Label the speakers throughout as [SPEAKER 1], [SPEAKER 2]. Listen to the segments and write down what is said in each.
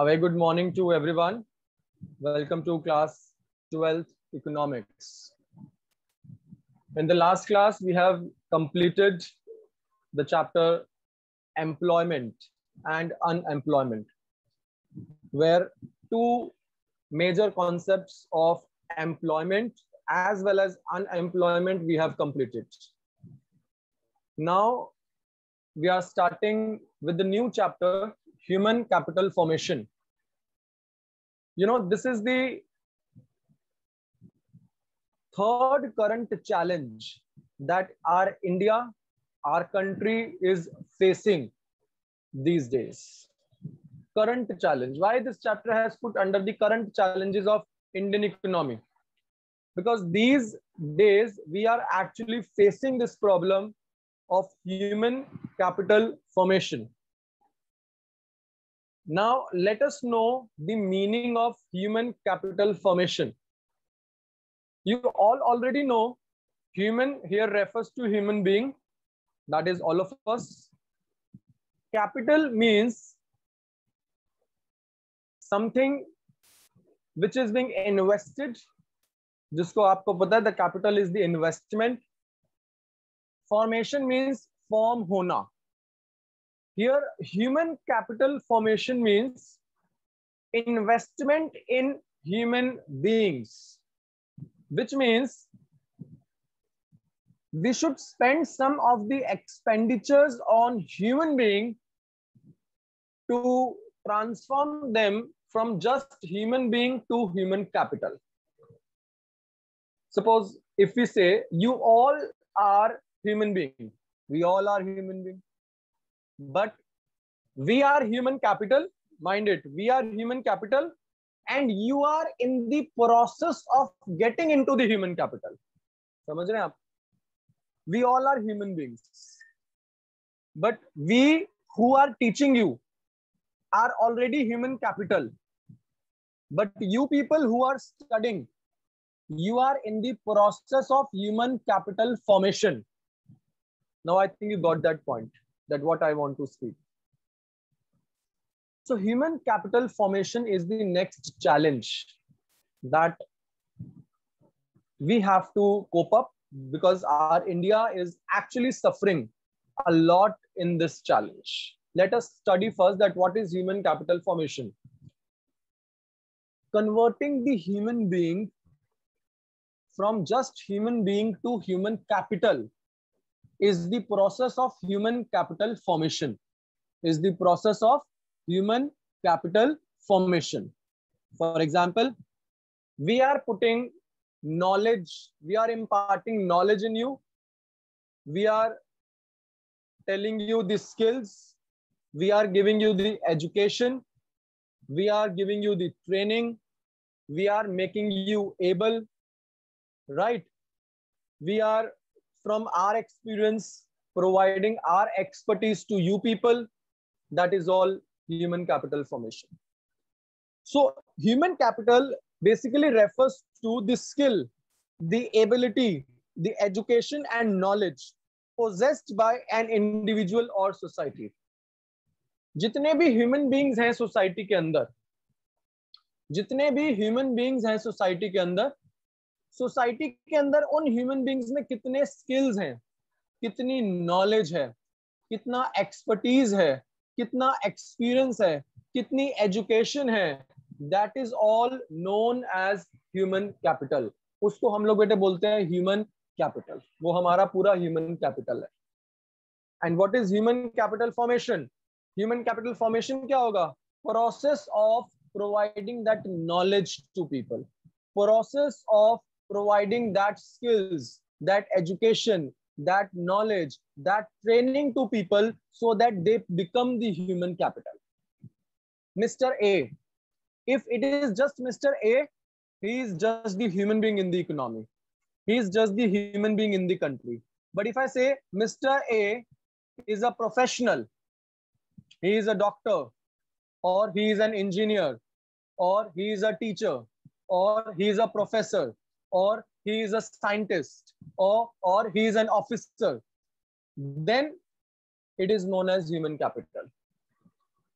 [SPEAKER 1] A very good morning to everyone. Welcome to class 12th economics. In the last class, we have completed the chapter employment and unemployment, where two major concepts of employment as well as unemployment we have completed. Now we are starting with the new chapter, human capital formation. This is the third current challenge that our India, our country is facing these days. Current challenge. Why this chapter has put under the current challenges of Indian economy? Because these days we are actually facing this problem of human capital formation. Now let us know the meaning of human capital formation. You all already know human here refers to human being, that is all of us. Capital means something which is being invested, जिसको आपको पता है, the capital is the investment. Formation means form होना. Here human capital formation means investment in human beings, which means we should spend some of the expenditures on human being to transform them from just human being to human capital. Suppose if we say you all are human being, we all are human being, but we are human capital, mind it, we are human capital and you are in the process of getting into the human capital. समझ रहे हैं आप? We all are human beings, but we who are teaching you are already human capital. But you people who are studying, you are in the process of human capital formation. Now I think you got that point, that what I want to speak. So human capital formation is the next challenge that we have to cope up, because our India is actually suffering a lot in this challenge. Let us study first that what is human capital formation. Converting the human being from just human being to human capital is the process of human capital formation. Is the process of human capital formation. For example, we are putting knowledge, we are imparting knowledge in you, we are telling you the skills, we are giving you the education, we are giving you the training, we are making you able, right? We are, from our experience, providing our expertise to you people. That is all human capital formation. So human capital basically refers to the skill, the ability, the education and knowledge possessed by an individual or society. जितने भी human beings हैं society के अंदर, जितने भी human beings हैं society के अंदर, society के अंदर उन human beings में कितने skills हैं, कितनी knowledge है, कितना expertise है, कितना experience है, कितनी education है, that is all known as human capital. उसको हम लोग बेटे बोलते हैं human capital. वो हमारा पूरा human capital है. And what is human capital formation? Human capital formation क्या होगा? Process of providing that knowledge to people, process of providing that skills, that education, that knowledge, that training to people so that they become the human capital. Mr. A, if it is just Mr. A, he is just the human being in the economy. He is just the human being in the country. But if I say Mr. A is a professional, he is a doctor, or he is an engineer, or he is a teacher, or he is a professor, or he is a scientist, or he is an officer, then it is known as human capital.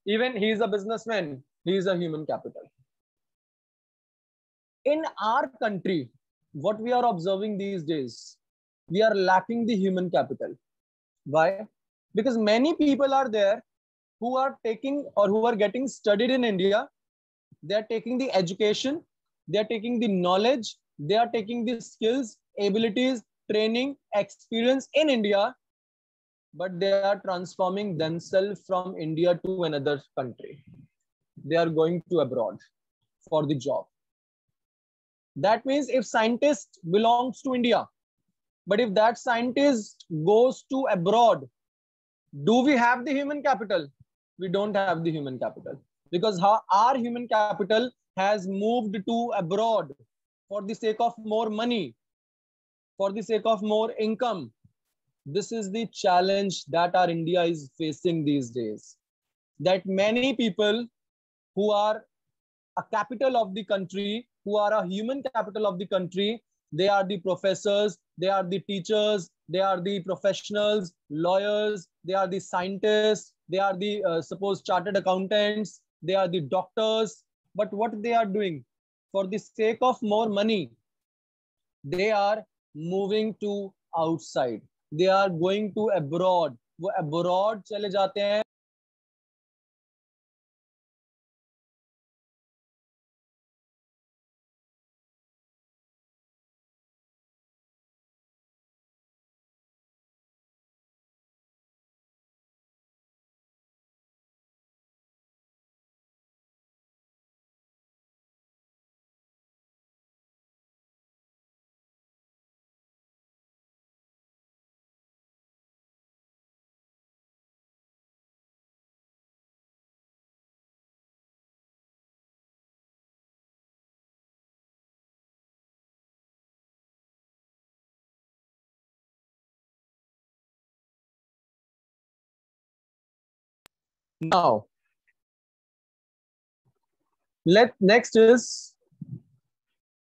[SPEAKER 1] Even he is a businessman, He is a human capital. In our country, what we are observing these days, we are lacking the human capital. Why? Because many people are there who are taking or who are getting studied in India. They are taking the education, they are taking the knowledge, they are taking the skills, abilities, training, experience in India, but they are transforming themselves from India to another country. They are going to abroad for the job. That means if scientist belongs to India, but if that scientist goes to abroad, do we have the human capital? We don't have the human capital, because our human capital has moved to abroad for the sake of more money, for the sake of more income. This is the challenge that our India is facing these days. That many people who are a capital of the country, who are a human capital of the country, they are the professors, they are the teachers, they are the professionals, lawyers, they are the scientists, they are the suppose chartered accountants, they are the doctors. But what they are doing, for the sake of more money, they are moving to outside. They are going to abroad. वो abroad चले जाते हैं. Now, next is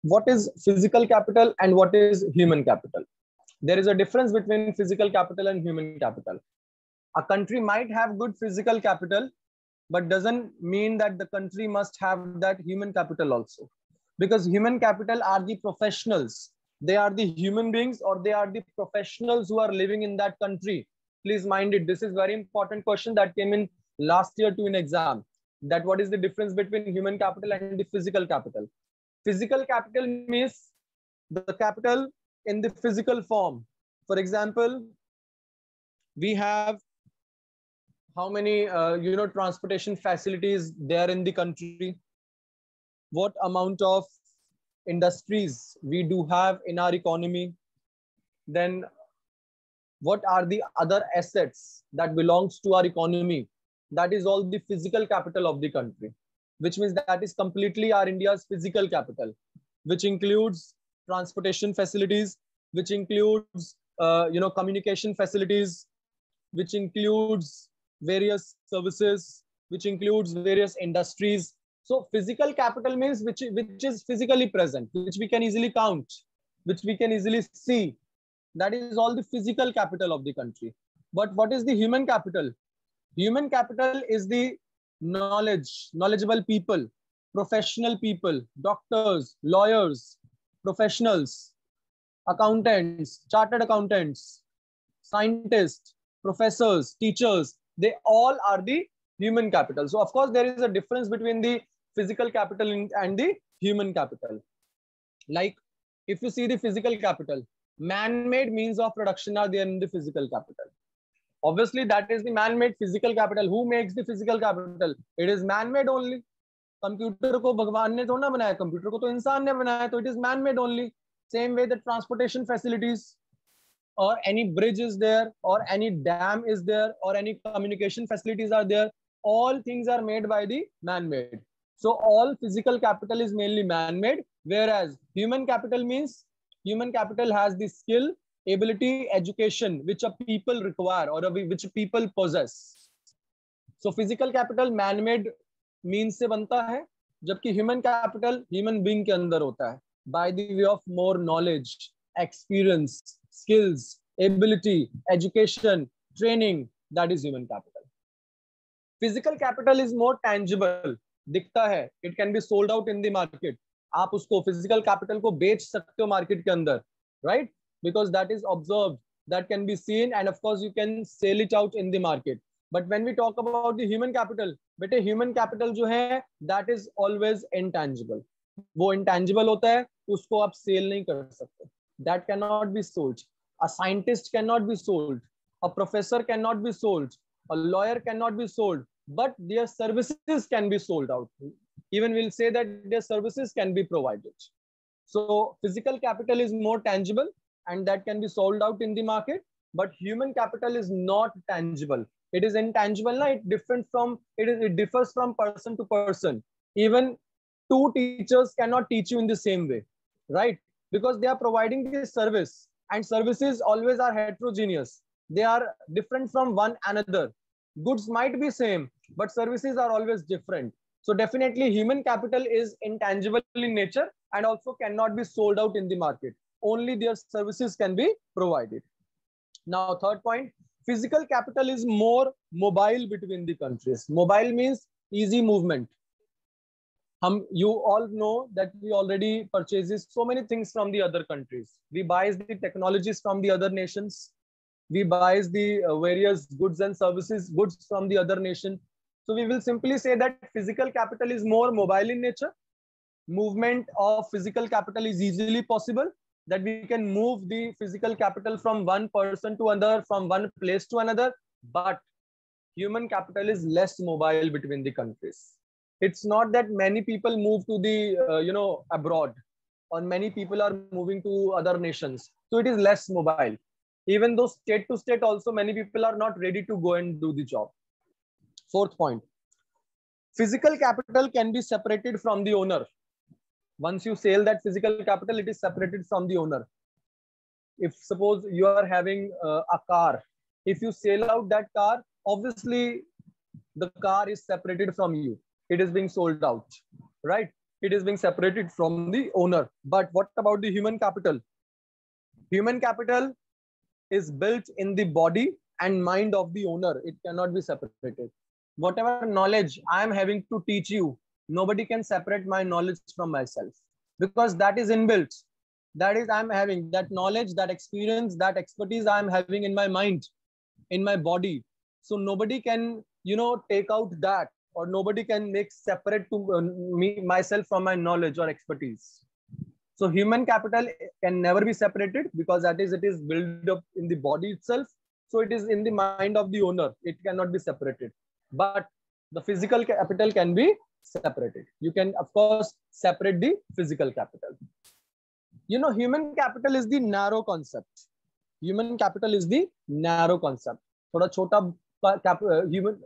[SPEAKER 1] what is physical capital and what is human capital. There is a difference between physical capital and human capital. A country might have good physical capital, but doesn't mean that the country must have that human capital also. Because human capital are the professionals. They are the human beings, or they are the professionals who are living in that country. Please mind it. This is very important question that came in last year to an exam. That what is the difference between human capital and the physical capital? Physical capital means the capital in the physical form. For example, we have how many transportation facilities there in the country, what amount of industries we do have in our economy, then what are the other assets that belongs to our economy. That is all the physical capital of the country, which means that is completely our India's physical capital, which includes transportation facilities, which includes communication facilities, which includes various services, which includes various industries. So physical capital means which is physically present, which we can easily count, which we can easily see. That is all the physical capital of the country. But what is the human capital? Human capital is the knowledgeable people, professional people, doctors, lawyers, professionals, accountants, chartered accountants, scientists, professors, teachers. They all are the human capital. So of course there is a difference between the physical capital and the human capital. Like if you see the physical capital, man-made means of production are there in the physical capital. Obviously that is the man-made physical capital. Who makes the physical capital? It is man-made only. Computer को भगवान ने थोड़ा ना बनाया, computer को तो इंसान ने बनाया, तो it is man-made only. Same way the transportation facilities, or any bridge is there, or any dam is there, or any communication facilities are there, all things are made by the man-made. So all physical capital is mainly man-made, whereas human capital means human capital has the skill, ability, education which a people require or which people possess. So physical capital man-made means से बनता है, जबकि human capital human being के अंदर होता है, by the way of more knowledge, experience, skills, ability, education, training. That is human capital. Physical capital is more tangible. दिखता है, it can be sold out in the market, आप उसको physical capital को बेच सकते हो मार्केट के अंदर, right, because that is observe, that can be seen, and of course you can sell it out in the market. But when we talk about the human capital, बेटे human capital जो है that is always intangible, वो intangible होता है, उसको आप cell नहीं कर सकते, that cannot be sold. A scientist cannot be sold, a professor cannot be sold, a lawyer cannot be sold, but their services can be sold out. Even we'll say that their services can be provided. So physical capital is more tangible and that can be sold out in the market, but human capital is not tangible. It is intangible. Na? It differs from person to person. Even two teachers cannot teach you in the same way, right? Because they are providing this service, and services always are heterogeneous. They are different from one another. Goods might be same, but services are always different. So definitely human capital is intangible in nature and also cannot be sold out in the market. Only their services can be provided. Now, third point, physical capital is more mobile between the countries. Mobile means easy movement. You all know that we already purchases so many things from the other countries. We buys the technologies from the other nations. We buys the various goods and services, goods from the other nation. So we will simply say that physical capital is more mobile in nature. Movement of physical capital is easily possible, that we can move the physical capital from one person to another, from one place to another. But human capital is less mobile between the countries. It's not that many people move to the abroad, or many people are moving to other nations. So it is less mobile. Even though state to state also many people are not ready to go and do the job. Fourth point, physical capital can be separated from the owner. Once you sell that physical capital, it is separated from the owner. If suppose you are having a car, if you sell out that car, obviously the car is separated from you. It is being sold out, right? It is being separated from the owner. But what about the human capital? Human capital is built in the body and mind of the owner. It cannot be separated. Whatever knowledge I am having to teach you, nobody can separate my knowledge from myself, because that is inbuilt. That is, I'm having that knowledge, that experience, that expertise I'm having in my mind, in my body. So nobody can, take out that, or nobody can make separate to myself from my knowledge or expertise. So human capital can never be separated, because it is built up in the body itself. So it is in the mind of the owner. It cannot be separated. But the physical capital can be separated. You can, of course, separate the physical capital. Human capital is the narrow concept. Human capital is the narrow concept. Thoda chota human,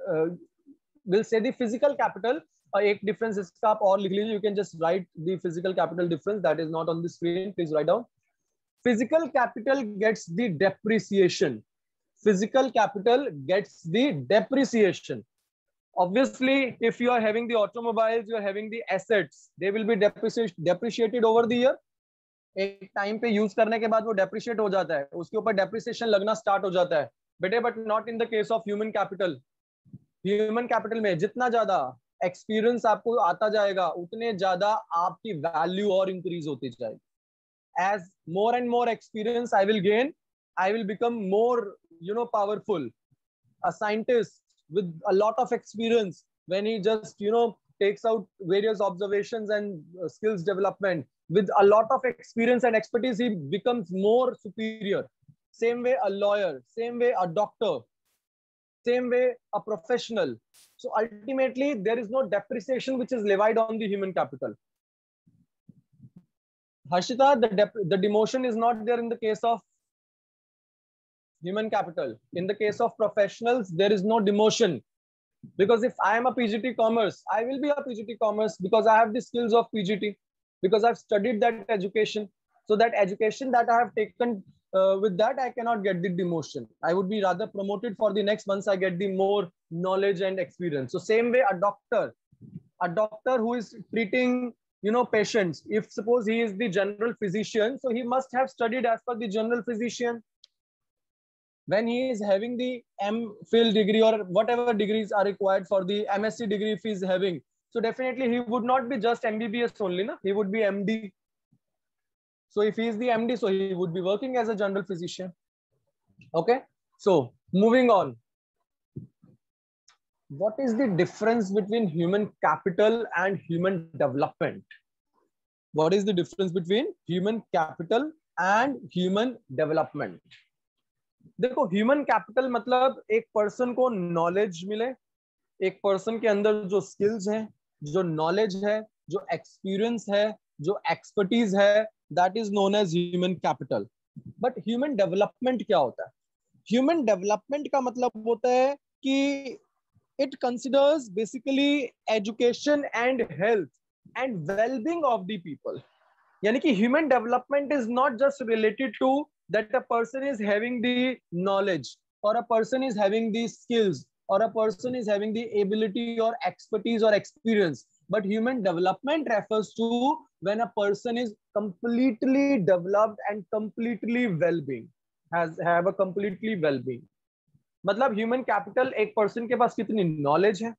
[SPEAKER 1] we'll say the physical capital. एक difference इसका आप और लिख लीजिए. You can just write the physical capital difference that is not on the screen. Please write down. Physical capital gets the depreciation. Physical capital gets the depreciation. Obviously, if you are having the automobiles, you are having the assets, they will be depreciated over the year. एक time पे use करने के बाद वो depreciate हो जाता है, उसके ऊपर डेप्रिसिएशन लगना स्टार्ट हो जाता है बेटे. But not in the case of human capital. Human capital में जितना ज्यादा एक्सपीरियंस आपको आता जाएगा, उतने ज्यादा आपकी वैल्यू और इंक्रीज होती जाएगी. As more and more experience I will gain, I will become more, powerful. A scientist with a lot of experience, when he just, takes out various observations and skills development, with a lot of experience and expertise, he becomes more superior. Same way a lawyer, same way a doctor, same way a professional. So ultimately, there is no depreciation which is levied on the human capital. Harshita, the demotion is not there in the case of human capital. In the case of professionals, there is no demotion. Because if I am a PGT Commerce, I will be a PGT Commerce because I have the skills of PGT, because I've studied that education. So that education that I have taken, with that, I cannot get the demotion. I would be rather promoted for the next once I get the more knowledge and experience. So same way, a doctor who is treating, patients, if suppose he is the general physician, so he must have studied as per the general physician. When he is having the MPhil degree or whatever degrees are required for the MSc degree, if he is having, So definitely he would not be just MBBS only, na? He would be MD. So if he is the MD, so he would be working as a general physician. Okay. So moving on. What is the difference between human capital and human development? What is the difference between human capital and human development? देखो, human capital मतलब एक person को knowledge मिले, एक person के अंदर जो skills हैं, जो नॉलेज है, जो एक्सपीरियंस है, जो एक्सपर्टीज है, that is known as human capital. But human development क्या होता है? ह्यूमन डेवलपमेंट का मतलब होता है कि it considers basically education and health and well-being of the people. यानी कि human development is not just related to that a person is having the knowledge or a person is having the skills or a person is having the ability or expertise or experience, but human development refers to when a person is completely developed and completely well-being, have a completely well-being. मतलब human capital एक person के पास कितनी knowledge है,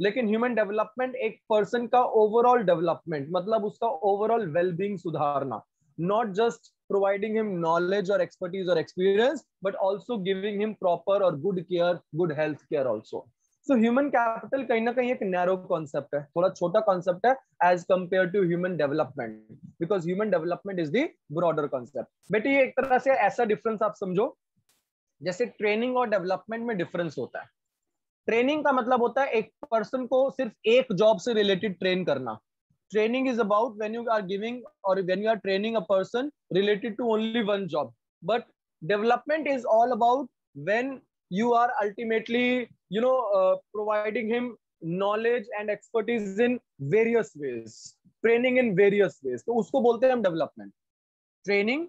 [SPEAKER 1] लेकिन human development एक person का overall development, मतलब उसका ओवरऑल वेलबींग सुधारना, not just providing him knowledge और एक्सपर्टीज और experience, but also giving him proper और good care, good health care also. So human capital कहीं ना कहीं एक नैरो कॉन्सेप्ट है, थोड़ा छोटा कॉन्सेप्ट है as compare to human development, because human development is the broader concept. बेटे ये एक तरह से ऐसा डिफरेंस आप समझो जैसे ट्रेनिंग और डेवलपमेंट में डिफरेंस होता है. ट्रेनिंग का मतलब होता है एक पर्सन को सिर्फ एक जॉब से रिलेटेड ट्रेन करना. Training is about when you are giving और when you are training a person related to only one job. But development is all about when you are ultimately providing him knowledge and expertise in various ways, training in various ways. तो उसको बोलते हैं हम development. Training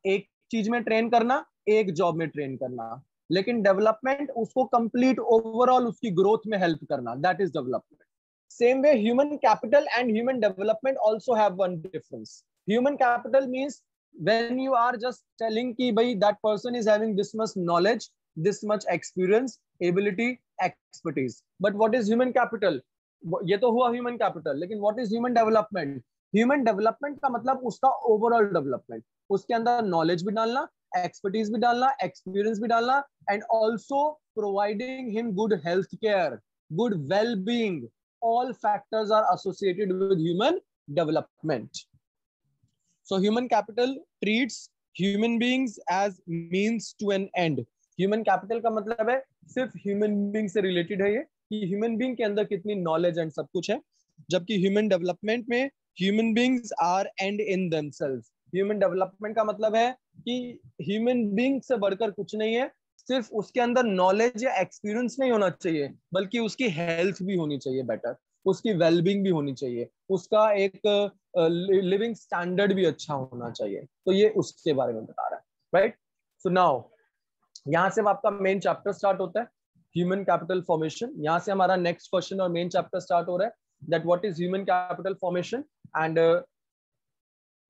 [SPEAKER 1] एक चीज में train करना, एक जॉब में ट्रेन करना, लेकिन डेवलपमेंट उसको कंप्लीट ओवरऑल उसकी ग्रोथ में हेल्प करना, that is development. Same way human capital and human development also have one difference. Human capital means when you are just telling कि भाई that person is having this much knowledge, this much experience, ability, expertise. But what is human capital? ये तो हुआ human capital, लेकिन what is human development? Human development का मतलब उसका overall development, उसके अंदर knowledge भी डालना, expertise भी डालना, experience भी डालना, and also providing him good health care, good well-being. All factors are associated with human development. So human capital treats human beings as means to an end. Human capital का मतलब है सिर्फ human being से related है ये, कि human being के अंदर कितनी नॉलेज एंड सब कुछ है, जबकि ह्यूमन डेवलपमेंट में human beings are and in themselves. ह्यूमन डेवलपमेंट का मतलब है कि ह्यूमन बीइंग से बढ़कर कुछ नहीं है, सिर्फ उसके अंदर नॉलेज या एक्सपीरियंस नहीं होना चाहिए, बल्कि उसकी हेल्थ भी होनी चाहिए बेटर, उसकी वेलबींग भी होनी चाहिए, उसका एक लिविंग स्टैंडर्ड भी अच्छा होना चाहिए. तो ये उसके बारे में बता रहा है, राइट. सो नाउ यहां से आपका मेन चैप्टर स्टार्ट होता है, ह्यूमन कैपिटल फॉर्मेशन. यहां से हमारा नेक्स्ट क्वेश्चन और मेन चैप्टर स्टार्ट हो रहा है, that what is human capital formation and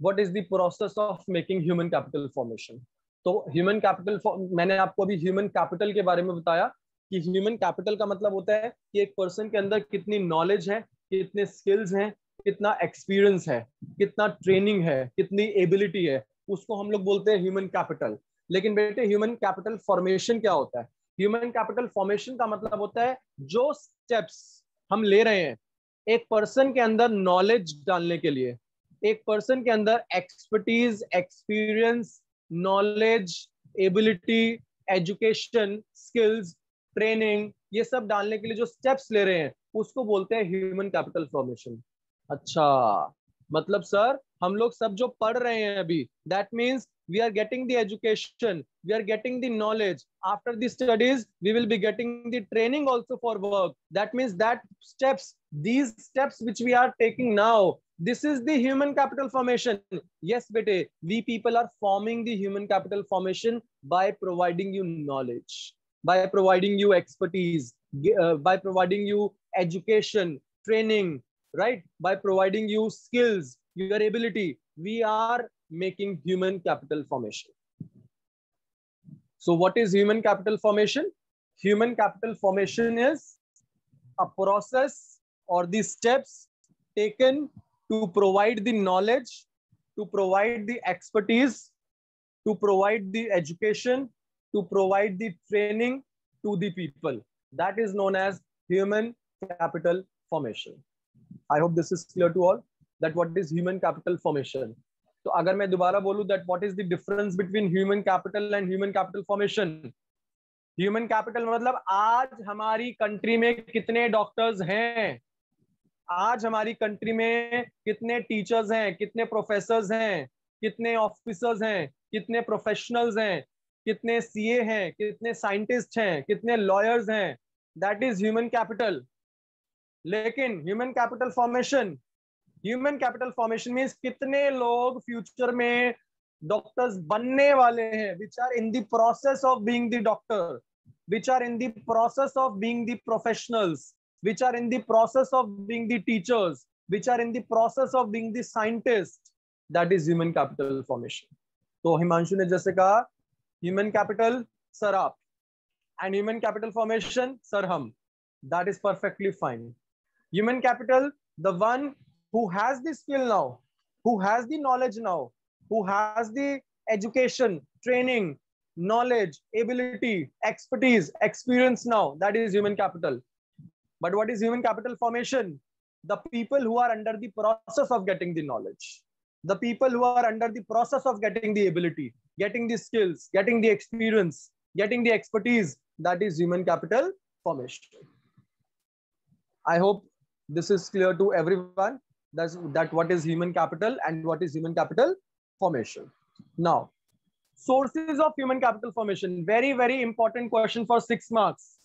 [SPEAKER 1] what is the process of making human capital formation. तो ह्यूमन कैपिटल, मैंने आपको अभी ह्यूमन कैपिटल के बारे में बताया कि ह्यूमन कैपिटल का मतलब होता है कि एक पर्सन के अंदर कितनी नॉलेज है, कितने स्किल्स हैं, कितना एक्सपीरियंस है, कितना ट्रेनिंग है, कितनी एबिलिटी है, उसको हम लोग बोलते हैं ह्यूमन कैपिटल. लेकिन बेटे ह्यूमन कैपिटल फॉर्मेशन क्या होता है? ह्यूमन कैपिटल फॉर्मेशन का मतलब होता है जो स्टेप्स हम ले रहे हैं एक पर्सन के अंदर नॉलेज डालने के लिए, एक पर्सन के अंदर expertise, experience, knowledge, ability, education, skills, training, ये सब डालने के लिए जो स्टेप्स ले रहे हैं उसको बोलते हैं ह्यूमन कैपिटल फॉर्मेशन. अच्छा, मतलब सर हम लोग सब जो पढ़ रहे हैं अभी, that means we are getting the education, we are getting the knowledge, after the studies we will be getting the training also for work. That means that steps, these steps which we are taking now, this is the human capital formation. Yes bete, we people are forming the human capital formation by providing you knowledge, by providing you expertise, by providing you education, training, right, by providing you skills, your ability. We are making human capital formation. So what is human capital formation? Human capital formation is a process or the steps taken to provide the knowledge, to provide the expertise, to provide the education, to provide the training to the people. That is known as human capital formation. I hope this is clear to all that what is human capital formation. तो अगर मैं दोबारा बोलूं that what is the difference between human capital and human capital formation. Human capital मतलब आज हमारी country में कितने डॉक्टर्स हैं, आज हमारी कंट्री में कितने टीचर्स हैं, कितने प्रोफेसर्स हैं, कितने ऑफिसर्स हैं, कितने प्रोफेशनल्स हैं, कितने सीए हैं, कितने साइंटिस्ट हैं, कितने लॉयर्स हैं. That is human capital. लेकिन ह्यूमन कैपिटल फॉर्मेशन मीन्स कितने लोग फ्यूचर में डॉक्टर्स बनने वाले हैं, which are in the process of being the doctor, which are in the process of being the professionals, which are in the process of being the teachers, which are in the process of being the scientists. That is human capital formation. तो हिमांशु ने जैसे कहा human capital sir आप and human capital formation sir हम. That is perfectly fine. Human capital, the one who has the skill now, who has the knowledge now, who has the education, training, knowledge, ability, expertise, experience now, that is human capital. But what is human capital formation? The people who are under the process of getting the knowledge, the people who are under the process of getting the ability, getting the skills, getting the experience, getting the expertise, that is human capital formation. I hope this is clear to everyone, that what is human capital and what is human capital formation. Now, sources of human capital formation, very, very important question for 6 marks.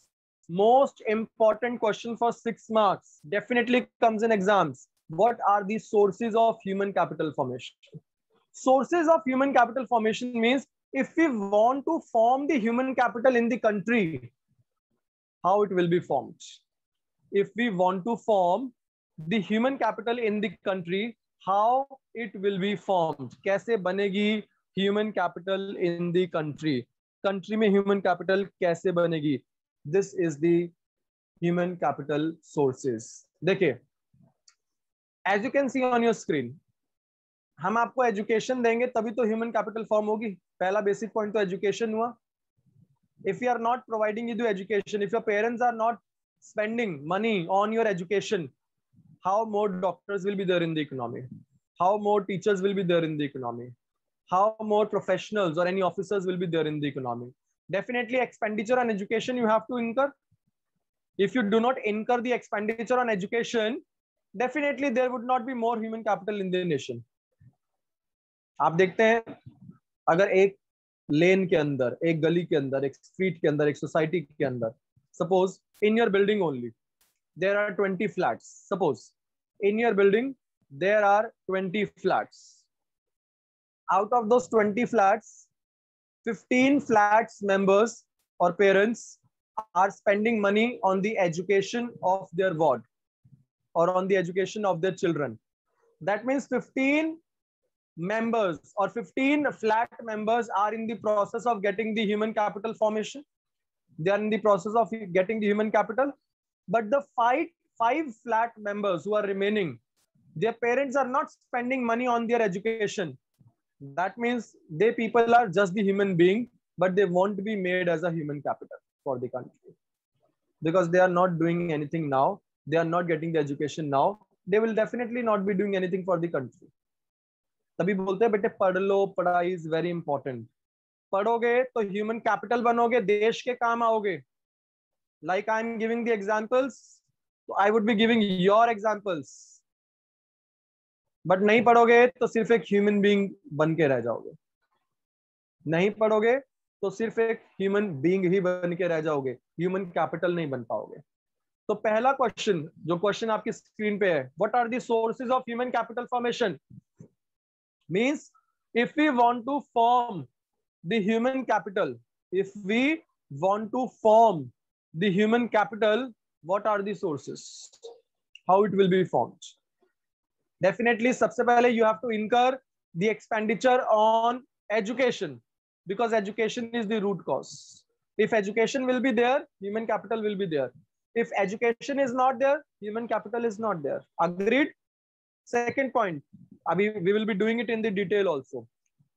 [SPEAKER 1] Most important question for 6 marks, definitely comes in exams. What are the sources of human capital formation? Sources of human capital formation means if we want to form the human capital in the country, how it will be formed. If we want to form the human capital in the country, how it will be formed. कैसे बनेगी human capital in the country. Country में human capital कैसे बनेगी. This is the human capital sources. देखिए, as you can see on your screen, हम आपको education देंगे तभी तो ह्यूमन कैपिटल फॉर्म होगी. पहला बेसिक पॉइंट तो एजुकेशन हुआ. If you are not providing you the education, if your parents are not spending money on your education, how more doctors will be there in the economy? How more teachers will be there in the economy? How more professionals or any officers will be there in the economy? Definitely expenditure on education you have to incur. If you do not incur the expenditure on education, definitely there would not be more human capital in the nation. आप देखते हैं अगर एक लेन के अंदर, एक गली के अंदर, एक स्ट्रीट के अंदर, एक सोसाइटी के अंदर, suppose in your building only there are 20 flats. Suppose in your building there are 20 flats. Out of those 20 flats, 15 flats members or parents are spending money on the education of their ward or on the education of their children. That means 15 members or 15 flat members are in the process of getting the human capital formation. They are in the process of getting the human capital. But the five flat members who are remaining, their parents are not spending money on their education. That means they people are just the human being, but they won't be made as a human capital for the country. Because they are not doing anything now. They are not getting the education now. They will definitely not be doing anything for the country. तभी बोलते हैं बेटे पढ़ लो, पढ़ाई is very important. पढ़ोगे तो human capital बनोगे, देश के काम आओगे. Like I am giving the examples, so I would be giving your examples. But नहीं पढ़ोगे तो सिर्फ एक ह्यूमन बीइंग बन के रह जाओगे. नहीं पढ़ोगे तो सिर्फ एक ह्यूमन बीइंग ही बन के रह जाओगे, ह्यूमन कैपिटल नहीं बन पाओगे. तो पहला क्वेश्चन, जो क्वेश्चन आपकी स्क्रीन पे है, what are the sources of human capital formation, means if we want to form the human capital, if we want to form the human capital, what are the sources, how it will be formed. Definitely, सबसे पहले you have to incur the expenditure on education, because education is the root cause. If education will be there, human capital will be there. If education is not there, human capital is not there. Agreed? Second point, we will be doing it in the detail also.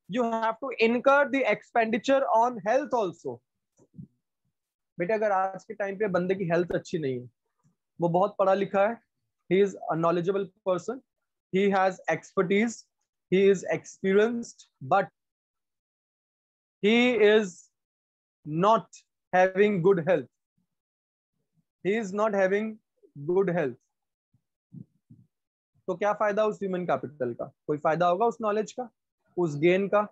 [SPEAKER 1] You have to incur the expenditure on health also. बेटे अगर आज के time पे बंदे की health अच्छी नहीं है, वो बहुत पढ़ा लिखा है, he is a knowledgeable person, he has expertise, he is experienced, but he is not having good health. He is not having good health. तो क्या फायदा उस ह्यूमन कैपिटल का? कोई फायदा होगा उस नॉलेज का, उस गेन का,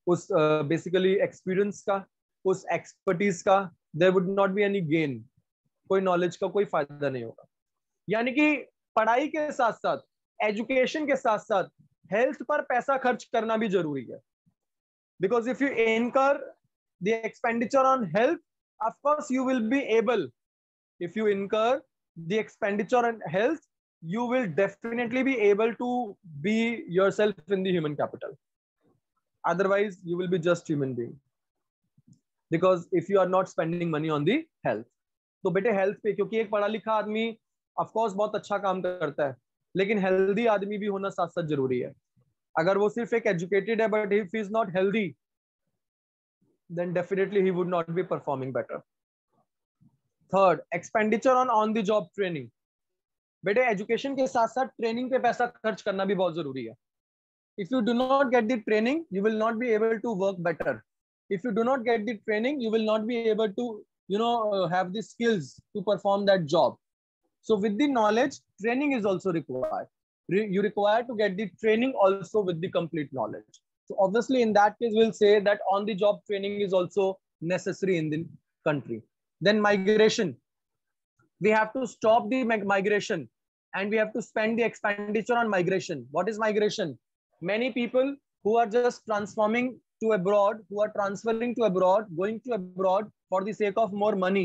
[SPEAKER 1] उस बेसिकली एक्सपीरियंस का, उस एक्सपर्टीज का? There would not be any gain. कोई नॉलेज का कोई फायदा नहीं होगा. यानी कि पढ़ाई के साथ साथ, एजुकेशन के साथ साथ हेल्थ पर पैसा खर्च करना भी जरूरी है. बिकॉज इफ यू इनकर the expenditure on health, of course you will be able, if you incur the expenditure on health, you will definitely be able to be yourself in the human capital. Otherwise, you will be just human being. Because if you are not spending money on the health. तो बेटे health पे, क्योंकि एक पढ़ा लिखा आदमी of course बहुत अच्छा काम करता है, लेकिन हेल्दी आदमी भी होना साथ साथ जरूरी है. अगर वो सिर्फ एक एजुकेटेड है but if he is not healthy, then definitely he would not be performing better. Third, expenditure on the job training. बेटे एजुकेशन के साथ साथ ट्रेनिंग पे पैसा खर्च करना भी बहुत जरूरी है. If you do not get the training, you will not be able to work better. If you do not get the training, you will not be able to have the skills to perform that job. So with the knowledge, training is also required. You require to get the training also with the complete knowledge. So obviously in that case, we'll say that on the job training is also necessary in the country. Then migration. We have to stop the migration and we have to spend the expenditure on migration. What is migration? Many people who are just transforming to abroad, who are transferring to abroad, going to abroad for the sake of more money,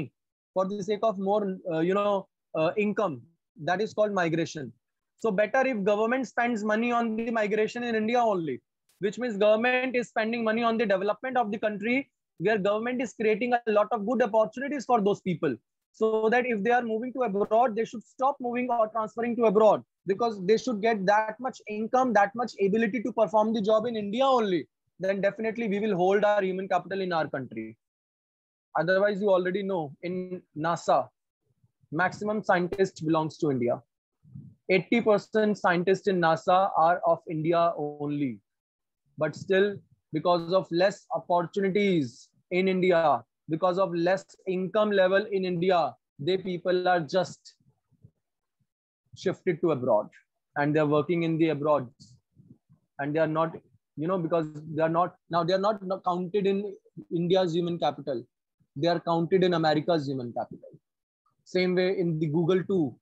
[SPEAKER 1] for the sake of more, income. That is called migration. So better if government spends money on the migration in India only, which means government is spending money on the development of the country, where government is creating a lot of good opportunities for those people, so that if they are moving to abroad, they should stop moving or transferring to abroad, because they should get that much income, that much ability to perform the job in India only. Then definitely we will hold our human capital in our country. Otherwise, you already know, in NASA, maximum scientists belongs to India. 80% scientists in NASA are of India only. But still, because of less opportunities in India, because of less income level in India, they people are just shifted to abroad and they're working in the abroad, and they are not, because they are not, now they are not counted in India's human capital. They are counted in America's human capital. Same way in the Google too.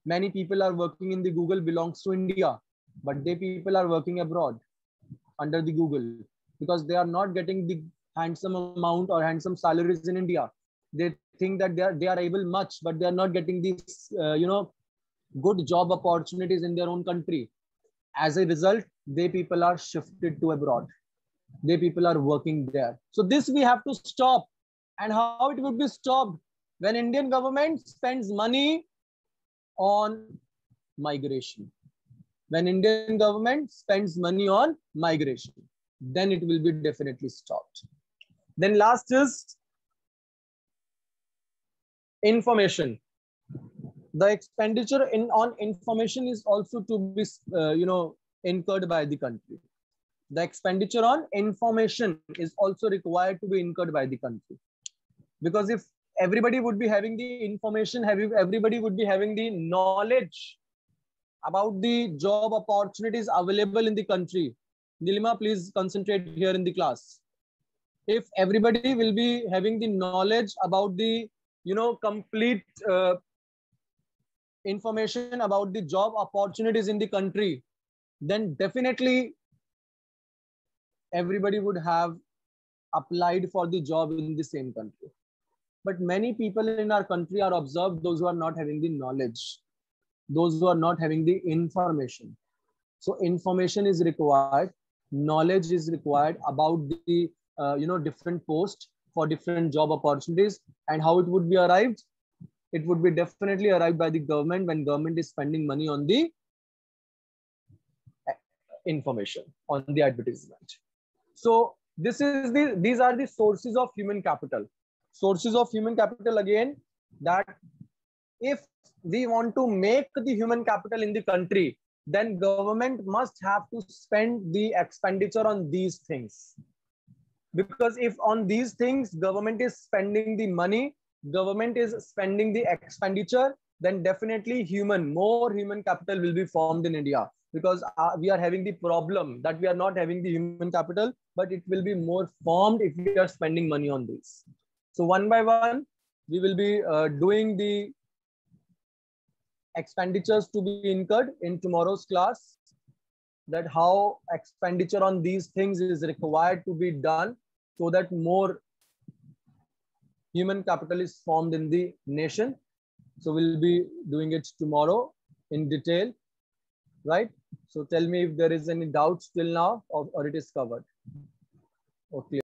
[SPEAKER 1] Many people are working in the Google belongs to India, but they people are working abroad under the Google, because they are not getting the handsome amount or handsome salaries in India. They think that they are able much, but they are not getting these good job opportunities in their own country. As a result, they people are shifted to abroad. They people are working there. So this we have to stop. And how it would be stopped? When Indian government spends money on migration. When Indian government spends money on migration, then it will be definitely stopped. Then last is information. The expenditure on information is also to be, incurred by the country. The expenditure on information is also required to be incurred by the country. Because if everybody would be having the information, everybody would be having the knowledge about the job opportunities available in the country. Nilima, please concentrate here in the class. If everybody will be having the knowledge about the, complete information about the job opportunities in the country, then definitely everybody would have applied for the job in the same country. But many people in our country are observed, those who are not having the knowledge, those who are not having the information. So information is required, knowledge is required about the different posts for different job opportunities. And how it would be arrived? it would be definitely arrived by the government when government is spending money on the information, on the advertisement. So these are the sources of human capital. Sources of human capital, again, that if we want to make the human capital in the country, then government must have to spend the expenditure on these things. Because if on these things government is spending the money, government is spending the expenditure, then definitely more human capital will be formed in India. Because we are having the problem that we are not having the human capital, but it will be more formed if we are spending money on this. So one by one, we will be doing the expenditures to be incurred in tomorrow's class, that how expenditure on these things is required to be done so that more human capital is formed in the nation. So we'll be doing it tomorrow in detail, right? So tell me if there is any doubts till now, or it is covered. Okay.